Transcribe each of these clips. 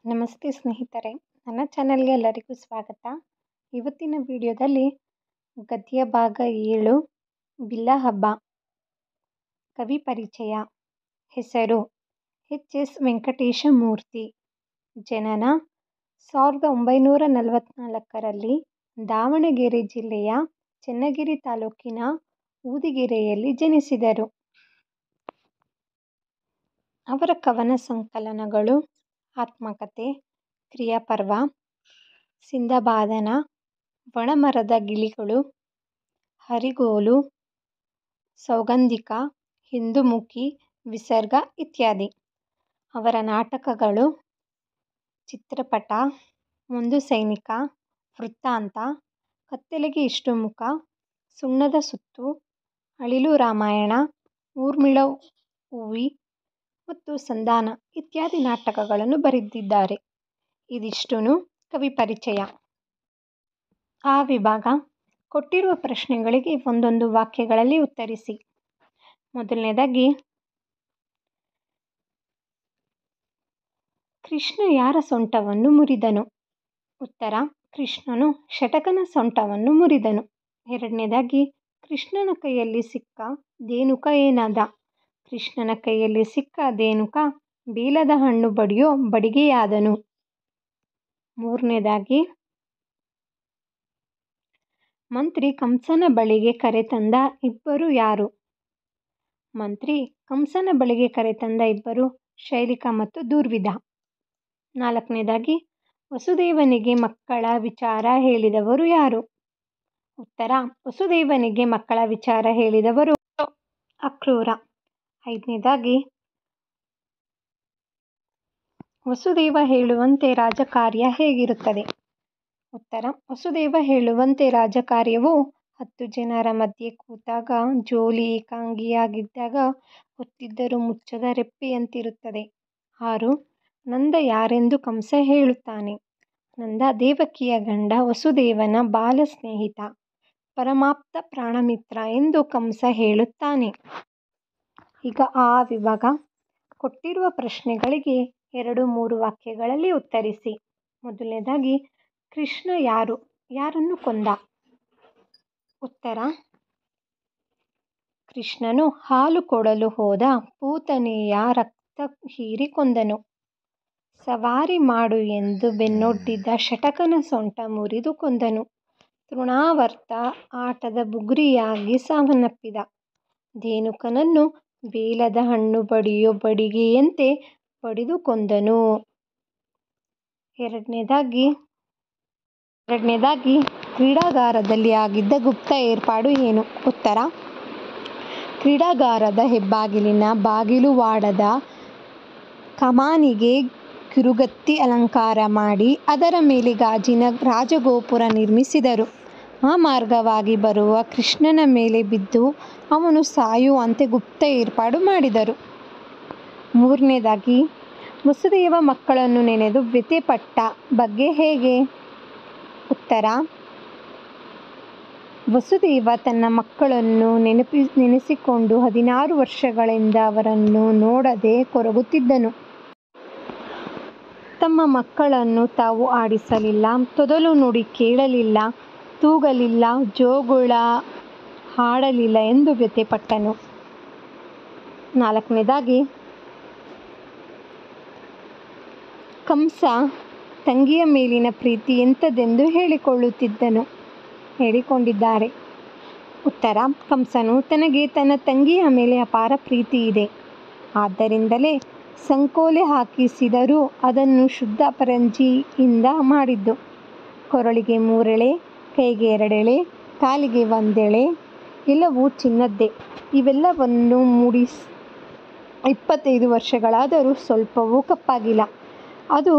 ನಮಸ್ತೆ ಸ್ನೇಹಿತರೆ, ನನ್ನ ಚಾನಲ್ಗೆ ಎಲ್ಲರಿಗೂ ಸ್ವಾಗತ. ಇವತ್ತಿನ ವಿಡಿಯೋದಲ್ಲಿ ಗದ್ಯ ಭಾಗ 7 ಬಿಲ್ಲಹಬ್ಬ. ಕವಿ ಪರಿಚಯ. ಹೆಸರು ಎಚ್.ಎಸ್. ವೆಂಕಟೇಶಮೂರ್ತಿ. ಜನನ 1944ರಲ್ಲಿ ದಾವಣಗೆರೆ ಜಿಲ್ಲೆಯ ಚನ್ನಗಿರಿ ತಾಲೂಕಿನ ಊದಿಗೆರೆಯಲ್ಲಿ ಜನಿಸಿದರು. ಅವರ ಕವನ ಸಂಕಲನಗಳು ಆತ್ಮಕಥೆ, ಕ್ರಿಯಾಪರ್ವ, ಸಿಂಧಬಾದನ, ಒಣಮರದ ಗಿಳಿಗಳು, ಹರಿಗೋಲು, ಸೌಗಂಧಿಕ, ಹಿಂದುಮುಖಿ, ವಿಸರ್ಗ ಇತ್ಯಾದಿ. ಅವರ ನಾಟಕಗಳು ಚಿತ್ರಪಟ, ಒಂದು ಸೈನಿಕ, ವೃತ್ತಾಂತ, ಕತ್ತಲೆಗೆ ಇಷ್ಟು ಮುಖ, ಸುಣ್ಣದ ಸುತ್ತು, ಅಳಿಲು ರಾಮಾಯಣ, ಊರ್ಮಿಳ ಹೂವಿ ಮತ್ತು ಸಂಧಾನ ಇತ್ಯಾದಿ ನಾಟಕಗಳನ್ನು ಬರೆದಿದ್ದಾರೆ. ಇದಿಷ್ಟೂ ಕವಿ ಪರಿಚಯ. ಆ ವಿಭಾಗ. ಕೊಟ್ಟಿರುವ ಪ್ರಶ್ನೆಗಳಿಗೆ ಒಂದೊಂದು ವಾಕ್ಯಗಳಲ್ಲಿ ಉತ್ತರಿಸಿ. ಮೊದಲನೇದಾಗಿ, ಕೃಷ್ಣ ಯಾರ ಸೊಂಟವನ್ನು ಮುರಿದನು? ಉತ್ತರ: ಕೃಷ್ಣನು ಶಟಕನ ಸೊಂಟವನ್ನು ಮುರಿದನು. ಎರಡನೇದಾಗಿ, ಕೃಷ್ಣನ ಕೈಯಲ್ಲಿ ಸಿಕ್ಕ ಧೇನುಕ ಏನಾದ? ಕೃಷ್ಣನ ಕೈಯಲ್ಲಿ ಸಿಕ್ಕ ಧೇನುಕ ಬೇಲದ ಹಣ್ಣು ಬಡಿಯೋ ಬಡಿಗೆಯಾದನು. ಮೂರನೇದಾಗಿ, ಮಂತ್ರಿ ಕಂಸನ ಬಳಿಗೆ ಕರೆತಂದ ಇಬ್ಬರು ಯಾರು? ಮಂತ್ರಿ ಕಂಸನ ಬಳಿಗೆ ಕರೆತಂದ ಇಬ್ಬರು ಶೈಲಿಕ ಮತ್ತು ದುರ್ವಿಧ. ನಾಲ್ಕನೇದಾಗಿ, ವಸುದೇವನಿಗೆ ಮಕ್ಕಳ ವಿಚಾರ ಹೇಳಿದವರು ಯಾರು? ಉತ್ತರ: ವಸುದೇವನಿಗೆ ಮಕ್ಕಳ ವಿಚಾರ ಹೇಳಿದವರು ಅಕ್ರೂರ. ಐದನೇದಾಗಿ, ವಸುದೇವ ಹೇಳುವಂತೆ ರಾಜಕಾರ್ಯ ಹೇಗಿರುತ್ತದೆ? ಉತ್ತರ: ವಸುದೇವ ಹೇಳುವಂತೆ ರಾಜಕಾರ್ಯವು 10 ಜನರ ಮಧ್ಯೆ ಕೂತಾಗ ಜೋಲಿ ಏಕಾಂಗಿಯಾಗಿದ್ದಾಗ ಹೊತ್ತಿದ್ದರೂ ಮುಚ್ಚದ ರೆಪ್ಪೆಯಂತಿರುತ್ತದೆ. 6. ನಂದ ಯಾರೆಂದು ಕಂಸ ಹೇಳುತ್ತಾನೆ. ನಂದ ದೇವಕಿಯ ಗಂಡ, ವಸುದೇವನ ಬಾಲ ಸ್ನೇಹಿತ, ಪರಮಾಪ್ತ ಪ್ರಾಣಮಿತ್ರ ಎಂದು ಕಂಸ ಹೇಳುತ್ತಾನೆ. ಈಗ ಆ ವಿಭಾಗ. ಕೊಟ್ಟಿರುವ ಪ್ರಶ್ನೆಗಳಿಗೆ 2-3 ವಾಕ್ಯಗಳಲ್ಲಿ ಉತ್ತರಿಸಿ. ಮೊದಲನೇದಾಗಿ, ಕೃಷ್ಣ ಯಾರನ್ನು ಕೊಂದ? ಉತ್ತರ: ಕೃಷ್ಣನು ಹಾಲು ಕೊಡಲು ಹೋದ ಪೂತನೆಯ ರಕ್ತ ಹೀರಿ ಕೊಂದನು. ಸವಾರಿ ಮಾಡು ಎಂದು ಬೆನ್ನೊಡ್ಡಿದ ಶಟಕನ ಸೊಂಟ ಮುರಿದು ಕೊಂದನು. ತೃಣಾವರ್ತ ಆಟದ ಬುಗುರಿಯಾಗಿ ಸಾವನ್ನಪ್ಪಿದ. ಧೇನುಕನನ್ನು ಬೇಲದ ಹಣ್ಣು ಬಡಿಯೋ ಬಡಿಗೆಯಂತೆ ಬಡಿದು ಕೊಂದನು. ಎರಡನೇದಾಗಿ, ಕ್ರೀಡಾಗಾರದಲ್ಲಿ ಆಗಿದ್ದ ಗುಪ್ತ ಏರ್ಪಾಡು ಏನು? ಉತ್ತರ: ಕ್ರೀಡಾಗಾರದ ಹೆಬ್ಬಾಗಿಲಿನ ಬಾಗಿಲುವಾಡದ ಕಮಾನಿಗೆ ಕಿರುಗತ್ತಿ ಅಲಂಕಾರ ಮಾಡಿ ಅದರ ಮೇಲೆ ಗಾಜಿನ ರಾಜಗೋಪುರ ನಿರ್ಮಿಸಿದರು. ಆ ಮಾರ್ಗವಾಗಿ ಬರುವ ಕೃಷ್ಣನ ಮೇಲೆ ಬಿದ್ದು ಅವನು ಸಾಯುವಂತೆ ಗುಪ್ತ ಏರ್ಪಾಡು ಮಾಡಿದರು. ಮೂರನೇದಾಗಿ, ವಸುದೇವ ಮಕ್ಕಳನ್ನು ನೆನೆದು ವ್ಯಥೆಪಟ್ಟ ಬಗ್ಗೆ ಹೇಗೆ? ಉತ್ತರ: ವಸುದೇವ ತನ್ನ ಮಕ್ಕಳನ್ನು ನೆನೆಸಿಕೊಂಡು 16 ವರ್ಷಗಳಿಂದ ಅವರನ್ನು ನೋಡದೆ ಕೊರಗುತ್ತಿದ್ದನು. ತಮ್ಮ ಮಕ್ಕಳನ್ನು ತಾವು ಆಡಿಸಲಿಲ್ಲ, ತೊದಲು ನುಡಿ ಕೇಳಲಿಲ್ಲ, ತೂಗಲಿಲ್ಲ, ಜೋಗುಳ ಹಾಡಲಿಲ್ಲ ಎಂದು ವ್ಯಥೆಪಟ್ಟನು. ನಾಲ್ಕನೇದಾಗಿ, ಕಂಸ ತಂಗಿಯ ಮೇಲಿನ ಪ್ರೀತಿ ಎಂಥದೆಂದು ಹೇಳಿಕೊಂಡಿದ್ದಾರೆ. ಉತ್ತರ: ಕಂಸನು ತನಗೆ ತನ್ನ ತಂಗಿಯ ಮೇಲೆ ಅಪಾರ ಪ್ರೀತಿ ಇದೆ. ಆದ್ದರಿಂದಲೇ ಸಂಕೋಲೆ ಹಾಕಿಸಿದರೂ ಅದನ್ನು ಶುದ್ಧ ಅಪರಂಜಿಯಿಂದ ಮಾಡಿದ್ದು. ಕೊರಳಿಗೆ 3 ಎಳೆ, ಕೈಗೆ 2 ಎಳೆ, ಕಾಲಿಗೆ 1 ಎಳೆ, ಎಲ್ಲವೂ ಚಿನ್ನದ್ದೇ. ಇವೆಲ್ಲವನ್ನು ಮೂಡಿಸಿ 25 ವರ್ಷಗಳಾದರೂ ಸ್ವಲ್ಪವೂ ಕಪ್ಪಾಗಿಲ್ಲ. ಅದು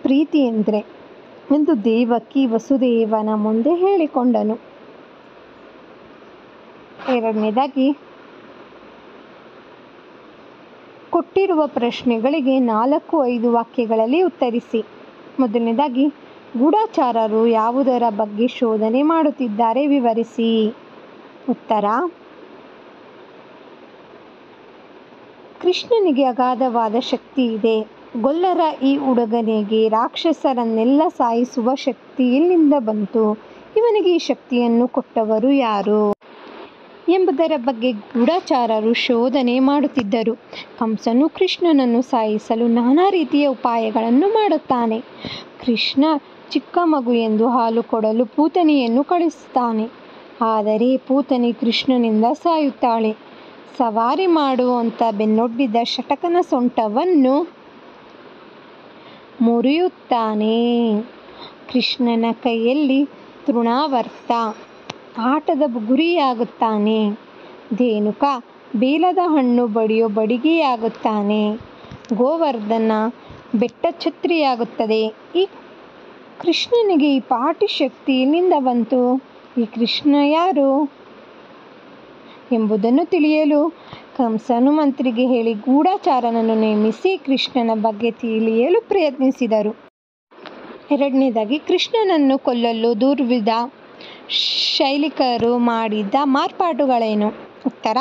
ಪ್ರೀತಿ ಎಂದ್ರೆ ಎಂದು ದೇವಕಿ ವಸುದೇವನ ಮುಂದೆ ಹೇಳಿಕೊಂಡನು. ಎರಡನೇದಾಗಿ, ಕೊಟ್ಟಿರುವ ಪ್ರಶ್ನೆಗಳಿಗೆ 4-5 ವಾಕ್ಯಗಳಲ್ಲಿ ಉತ್ತರಿಸಿ. ಮೊದಲನೇದಾಗಿ, ಗೂಢಚಾರರು ಯಾವುದರ ಬಗ್ಗೆ ಶೋಧನೆ ಮಾಡುತ್ತಿದ್ದಾರೆ ವಿವರಿಸಿ. ಉತ್ತರ: ಕೃಷ್ಣನಿಗೆ ಅಗಾಧವಾದ ಶಕ್ತಿ ಇದೆ. ಗೊಲ್ಲರ ಈ ಹುಡುಗನಿಗೆ ರಾಕ್ಷಸರನ್ನೆಲ್ಲ ಸಾಯಿಸುವ ಶಕ್ತಿ ಎಲ್ಲಿಂದ ಬಂತು? ಇವನಿಗೆ ಈ ಶಕ್ತಿಯನ್ನು ಕೊಟ್ಟವರು ಯಾರು? ಎಂಬುದರ ಬಗ್ಗೆ ಗೂಢಚಾರರು ಶೋಧನೆ ಮಾಡುತ್ತಿದ್ದರು. ಕಂಸನು ಕೃಷ್ಣನನ್ನು ಸಾಯಿಸಲು ನಾನಾ ರೀತಿಯ ಉಪಾಯಗಳನ್ನು ಮಾಡುತ್ತಾನೆ. ಕೃಷ್ಣ ಚಿಕ್ಕ ಮಗು ಎಂದು ಹಾಲು ಕೊಡಲು ಪೂತನಿಯನ್ನು ಕಳಿಸುತ್ತಾನೆ. ಆದರೆ ಪೂತನಿ ಕೃಷ್ಣನಿಂದ ಸಾಯುತ್ತಾಳೆ. ಸವಾರಿ ಮಾಡುವಂತ ಬೆನ್ನೊಡ್ಡಿದ ಶಟಕನ ಸೊಂಟವನ್ನು ಮುರಿಯುತ್ತಾನೆ. ಕೃಷ್ಣನ ಕೈಯಲ್ಲಿ ತೃಣಾವರ್ತ ಆಟದ ಬುಗುರಿಯಾಗುತ್ತಾನೆ. ಧೇನುಕ ಬೇಲದ ಹಣ್ಣು ಬಡಿಯೋ ಬಡಿಗೆಯಾಗುತ್ತಾನೆ. ಗೋವರ್ಧನ ಬೆಟ್ಟ ಛತ್ರಿಯಾಗುತ್ತದೆ. ಈ ಕೃಷ್ಣನಿಗೆ ಈ ಪಾಟಿ ಶಕ್ತಿ ಎಲ್ಲಿಂದ ಬಂತು? ಈ ಕೃಷ್ಣ ಯಾರು ಎಂಬುದನ್ನು ತಿಳಿಯಲು ಕಂಸನು ಮಂತ್ರಿಗೆ ಹೇಳಿ ಗೂಢಚಾರನನ್ನು ನೇಮಿಸಿ ಕೃಷ್ಣನ ಬಗ್ಗೆ ತಿಳಿಯಲು ಪ್ರಯತ್ನಿಸಿದರು. ಎರಡನೇದಾಗಿ, ಕೃಷ್ಣನನ್ನು ಕೊಲ್ಲಲು ದುರ್ವಿಧ ಶೈಲಿಕರು ಮಾಡಿದ ಮಾರ್ಪಾಟುಗಳೇನು? ಉತ್ತರ: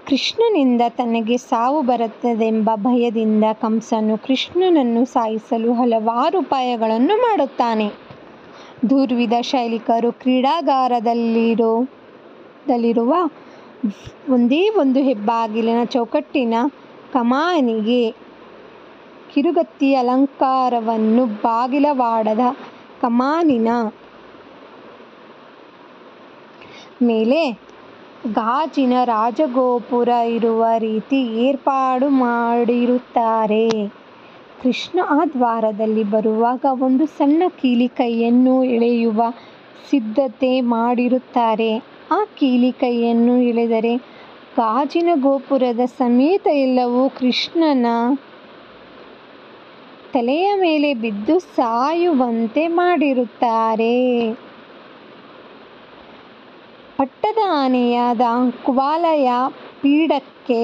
ಕೃಷ್ಣನಿಂದ ತನಗೆ ಸಾವು ಬರುತ್ತದೆಂಬ ಭಯದಿಂದ ಕಂಸನು ಕೃಷ್ಣನನ್ನು ಸಾಯಿಸಲು ಹಲವಾರು ಉಪಾಯಗಳನ್ನು ಮಾಡುತ್ತಾನೆ. ದುರ್ವಿಧ ಶೈಲಿಕರು ಕ್ರೀಡಾಗಾರದಲ್ಲಿರುವ ಒಂದೇ ಒಂದು ಹೆಬ್ಬಾಗಿಲಿನ ಚೌಕಟ್ಟಿನ ಕಮಾನಿಗೆ ಕಿರುಗತ್ತಿ ಅಲಂಕಾರವನ್ನು ಬಾಗಿಲವಾಡದ ಕಮಾನಿನ ಮೇಲೆ ಗಾಜಿನ ರಾಜಗೋಪುರ ಇರುವ ರೀತಿ ಏರ್ಪಾಡು ಮಾಡಿರುತ್ತಾರೆ. ಕೃಷ್ಣ ಆ ದ್ವಾರದಲ್ಲಿ ಬರುವಾಗ ಒಂದು ಸಣ್ಣ ಕೀಲಿಕೈಯನ್ನು ಎಳೆಯುವ ಸಿದ್ಧತೆ ಮಾಡಿರುತ್ತಾರೆ. ಆ ಕೀಲಿಕೈಯನ್ನು ಎಳೆದರೆ ಗಾಜಿನ ಗೋಪುರದ ಸಮೇತ ಎಲ್ಲವೂ ಕೃಷ್ಣನ ತಲೆಯ ಮೇಲೆ ಬಿದ್ದು ಸಾಯುವಂತೆ ಮಾಡಿರುತ್ತಾರೆ. ಪಟ್ಟದ ಆನೆಯಾದ ಕುವಲಯ ಪೀಡಕ್ಕೆ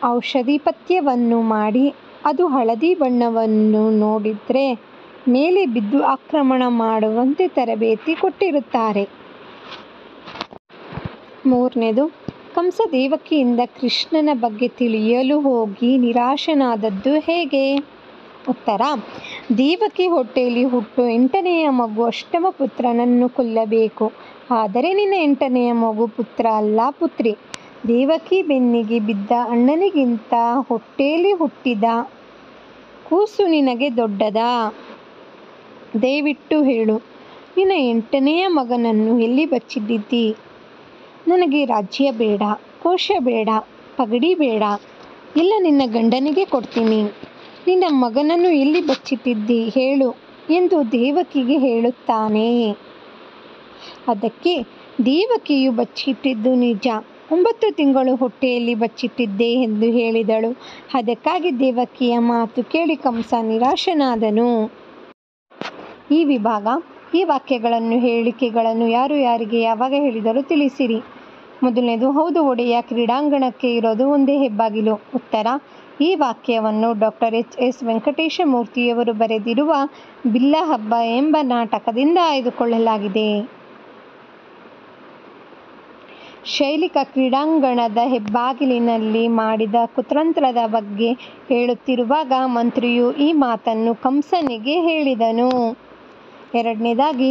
ಔಷಧಿ ಪಥ್ಯವನ್ನು ಮಾಡಿ ಅದು ಹಳದಿ ಬಣ್ಣವನ್ನು ನೋಡಿದ್ರೆ ಮೇಲೆ ಬಿದ್ದು ಆಕ್ರಮಣ ಮಾಡುವಂತೆ ತರಬೇತಿ ಕೊಟ್ಟಿರುತ್ತಾರೆ. ಮೂರನೇದು, ಕಂಸ ದೇವಕಿಯಿಂದ ಕೃಷ್ಣನ ಬಗ್ಗೆ ತಿಳಿಯಲು ಹೋಗಿ ನಿರಾಶನಾದದ್ದು ಹೇಗೆ? ಉತ್ತರ: ದೇವಕಿ ಹೊಟ್ಟೆಯಲ್ಲಿ ಹುಟ್ಟು 8ನೆಯ ಮಗು ಅಷ್ಟಮ ಪುತ್ರನನ್ನು ಕೊಲ್ಲಬೇಕು. ಆದರೆ ನಿನ್ನ 8ನೆಯ ಮಗು ಪುತ್ರ ಅಲ್ಲ, ಪುತ್ರಿ. ದೇವಕಿ ಬೆನ್ನಿಗೆ ಬಿದ್ದ ಅಣ್ಣನಿಗಿಂತ ಹೊಟ್ಟೆಯಲ್ಲಿ ಹುಟ್ಟಿದ ಕೂಸು ನಿನಗೆ ದೊಡ್ಡದಾ? ದಯವಿಟ್ಟು ಹೇಳು, ನಿನ್ನ 8ನೆಯ ಮಗನನ್ನು ಎಲ್ಲಿ ಬಚ್ಚಿಟ್ಟಿದ್ದಿ? ನನಗೆ ರಾಜ್ಯ ಬೇಡ, ಕೋಶ ಬೇಡ, ಪಗಡಿ ಬೇಡ, ಎಲ್ಲ ನಿನ್ನ ಗಂಡನಿಗೆ ಕೊಡ್ತೀನಿ. ನಿನ್ನ ಮಗನನ್ನು ಎಲ್ಲಿ ಬಚ್ಚಿಟ್ಟಿದ್ದಿ ಹೇಳು ಎಂದು ದೇವಕಿಗೆ ಹೇಳುತ್ತಾನೆ. ಅದಕ್ಕೆ ದೇವಕಿಯು ಬಚ್ಚಿಟ್ಟಿದ್ದು ನಿಜ, 9 ತಿಂಗಳು ಹೊಟ್ಟೆಯಲ್ಲಿ ಬಚ್ಚಿಟ್ಟಿದ್ದೆ ಎಂದು ಹೇಳಿದಳು. ಅದಕ್ಕಾಗಿ ದೇವಕಿಯ ಮಾತು ಕೇಳಿ ಕಂಸ ನಿರಾಶನಾದನು. ಈ ವಿಭಾಗ ಈ ವಾಕ್ಯಗಳನ್ನು ಹೇಳಿಕೆಗಳನ್ನು ಯಾರು ಯಾರಿಗೆ ಯಾವಾಗ ಹೇಳಿದರು ತಿಳಿಸಿರಿ. ಮೊದಲನೇದು, ಹೌದು ಒಡೆಯ, ಕ್ರೀಡಾಂಗಣಕ್ಕೆ ಇರೋದು ಒಂದೇ ಹೆಬ್ಬಾಗಿಲು. ಉತ್ತರ: ಈ ವಾಕ್ಯವನ್ನು ಡಾಕ್ಟರ್ ಎಚ್.ಎಸ್. ವೆಂಕಟೇಶಮೂರ್ತಿಯವರು ಬರೆದಿರುವ ಬಿಲ್ಲಹಬ್ಬ ಎಂಬ ನಾಟಕದಿಂದ ಆಯ್ದುಕೊಳ್ಳಲಾಗಿದೆ. ಶೈಲಿಕ ಕ್ರೀಡಾಂಗಣದ ಹೆಬ್ಬಾಗಿಲಿನಲ್ಲಿ ಮಾಡಿದ ಕುತಂತ್ರದ ಬಗ್ಗೆ ಹೇಳುತ್ತಿರುವಾಗ ಮಂತ್ರಿಯು ಈ ಮಾತನ್ನು ಕಂಸನಿಗೆ ಹೇಳಿದನು. ಎರಡನೇದಾಗಿ,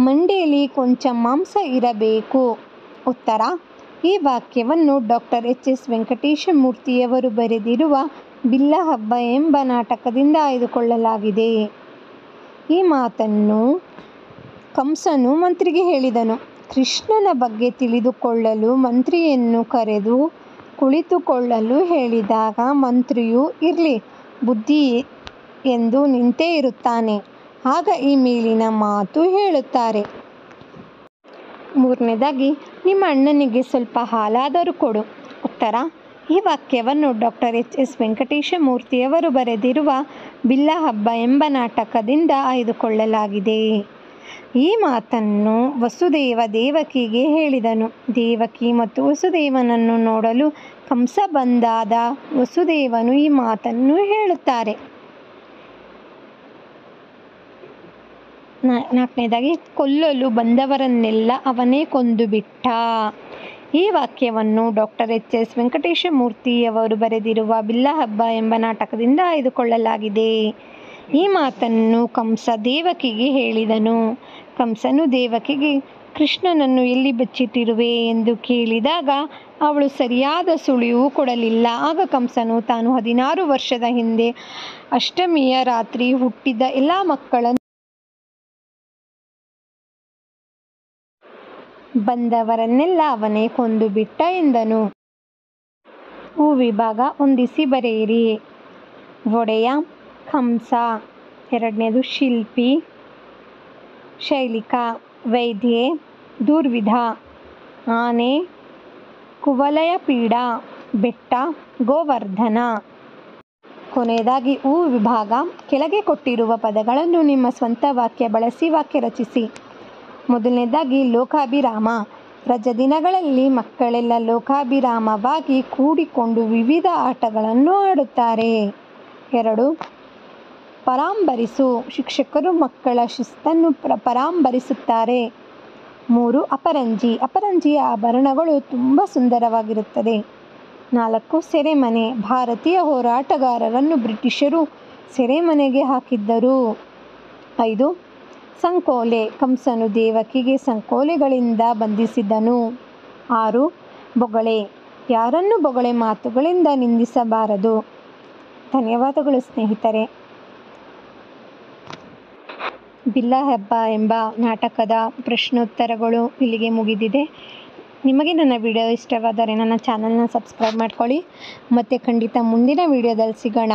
ಮಂಡೇಲಿ ಕೊಂಚ ಮಾಂಸ ಇರಬೇಕು. ಉತ್ತರ: ಈ ವಾಕ್ಯವನ್ನು ಡಾಕ್ಟರ್ ಎಚ್.ಎಸ್. ವೆಂಕಟೇಶಮೂರ್ತಿಯವರು ಬರೆದಿರುವ ಬಿಲ್ಲಹಬ್ಬ ಎಂಬ ನಾಟಕದಿಂದ ಆಯ್ದುಕೊಳ್ಳಲಾಗಿದೆ. ಈ ಮಾತನ್ನು ಕಂಸನು ಮಂತ್ರಿಗೆ ಹೇಳಿದನು. ಕೃಷ್ಣನ ಬಗ್ಗೆ ತಿಳಿದುಕೊಳ್ಳಲು ಮಂತ್ರಿಯನ್ನು ಕರೆದು ಕುಳಿತುಕೊಳ್ಳಲು ಹೇಳಿದಾಗ ಮಂತ್ರಿಯು ಇರ್ಲಿ ಬುದ್ಧಿ ಎಂದು ನಿಂತೇ ಇರುತ್ತಾನೆ. ಆಗ ಈ ಮೇಲಿನ ಮಾತು ಹೇಳುತ್ತಾರೆ. ಮೂರನೇದಾಗಿ, ನಿಮ್ಮ ಅಣ್ಣನಿಗೆ ಸ್ವಲ್ಪ ಹಾಲಾದರೂ ಕೊಡು. ಉತ್ತರ: ಈ ವಾಕ್ಯವನ್ನು ಡಾಕ್ಟರ್ ಎಚ್.ಎಸ್. ವೆಂಕಟೇಶಮೂರ್ತಿಯವರು ಬರೆದಿರುವ ಬಿಲ್ಲಹಬ್ಬ ಎಂಬ ನಾಟಕದಿಂದ ಆಯ್ದುಕೊಳ್ಳಲಾಗಿದೆ. ಈ ಮಾತನ್ನು ವಸುದೇವ ದೇವಕಿಗೆ ಹೇಳಿದನು. ದೇವಕಿ ಮತ್ತು ವಸುದೇವನನ್ನು ನೋಡಲು ಕಂಸ ಬಂದಾಗ ವಸುದೇವನು ಈ ಮಾತನ್ನು ಹೇಳುತ್ತಾರೆ. ನಾಲ್ಕನೇದಾಗಿ, ಕೊಲ್ಲಲು ಬಂದವರನ್ನೆಲ್ಲ ಅವನೇ ಕೊಂದು ಬಿಟ್ಟ. ಈ ವಾಕ್ಯವನ್ನು ಡಾಕ್ಟರ್ ಎಚ್.ಎಸ್. ವೆಂಕಟೇಶಮೂರ್ತಿಯವರು ಬರೆದಿರುವ ಬಿಲ್ಲಹಬ್ಬ ಎಂಬ ನಾಟಕದಿಂದ ಆಯ್ದುಕೊಳ್ಳಲಾಗಿದೆ. ಈ ಮಾತನ್ನು ಕಂಸ ದೇವಕಿಗೆ ಹೇಳಿದನು. ಕಂಸನು ದೇವಕಿಗೆ ಕೃಷ್ಣನನ್ನು ಎಲ್ಲಿ ಬಚ್ಚಿಟ್ಟಿರುವೆ ಎಂದು ಕೇಳಿದಾಗ ಅವಳು ಸರಿಯಾದ ಸುಳಿವು ಕೊಡಲಿಲ್ಲ. ಆಗ ಕಂಸನು ತಾನು 16 ವರ್ಷದ ಹಿಂದೆ ಅಷ್ಟಮಿಯ ರಾತ್ರಿ ಹುಟ್ಟಿದ ಎಲ್ಲ ಮಕ್ಕಳನ್ನು ಬಂದವರನ್ನೆಲ್ಲ ಅವನೇ ಕೊಂದು ಬಿಟ್ಟ ಎಂದನು. ವಿಭಾಗ ಹೊಂದಿಸಿ ಬರೆಯಿರಿ. ಒಡೆಯ ಕಂಸ. ಎರಡನೇದು ಶಿಲ್ಪಿ ಶೈಲಿಕ. ವೈದ್ಯೆ ದುರ್ವಿಧ. ಆನೆ ಕುವಲಯಪೀಡ. ಬೆಟ್ಟ ಗೋವರ್ಧನ. ಕೊನೆಯದಾಗಿ ವಿಭಾಗ. ಕೆಳಗೆ ಕೊಟ್ಟಿರುವ ಪದಗಳನ್ನು ನಿಮ್ಮ ಸ್ವಂತ ವಾಕ್ಯ ಬಳಸಿ ವಾಕ್ಯ ರಚಿಸಿ. ಮೊದಲನೇದಾಗಿ ಲೋಕಾಭಿರಾಮ. ರಜಾ ದಿನಗಳಲ್ಲಿ ಮಕ್ಕಳೆಲ್ಲ ಲೋಕಾಭಿರಾಮವಾಗಿ ಕೂಡಿಕೊಂಡು ವಿವಿಧ ಆಟಗಳನ್ನು ಆಡುತ್ತಾರೆ. 2. ಪರಾಂಬರಿಸು. ಶಿಕ್ಷಕರು ಮಕ್ಕಳ ಶಿಸ್ತನ್ನು ಪರಾಂಬರಿಸುತ್ತಾರೆ. 3. ಅಪರಂಜಿ. ಅಪರಂಜಿಯ ಆಭರಣಗಳು ತುಂಬ ಸುಂದರವಾಗಿರುತ್ತದೆ. 4. ಸೆರೆಮನೆ. ಭಾರತೀಯ ಹೋರಾಟಗಾರರನ್ನು ಬ್ರಿಟಿಷರು ಸೆರೆಮನೆಗೆ ಹಾಕಿದ್ದರು. 5. ಸಂಕೋಲೆ. ಕಂಸನು ದೇವಕಿಗೆ ಸಂಕೋಲೆಗಳಿಂದ ಬಂಧಿಸಿದನು. 6. ಬೊಗಳೆ. ಯಾರನ್ನು ಬೊಗಳೆ ಮಾತುಗಳಿಂದ ನಿಂದಿಸಬಾರದು. ಧನ್ಯವಾದಗಳು ಸ್ನೇಹಿತರೆ. ಬಿಲ್ಲಹಬ್ಬ ಎಂಬ ನಾಟಕದ ಪ್ರಶ್ನೋತ್ತರಗಳು ಇಲ್ಲಿಗೆ ಮುಗಿದಿದೆ. ನಿಮಗೆ ನನ್ನ ವಿಡಿಯೋ ಇಷ್ಟವಾದರೆ ನನ್ನ ಚಾನಲ್ನ ಸಬ್ಸ್ಕ್ರೈಬ್ ಮಾಡ್ಕೊಳ್ಳಿ. ಮತ್ತು ಖಂಡಿತ ಮುಂದಿನ ವಿಡಿಯೋದಲ್ಲಿ ಸಿಗೋಣ.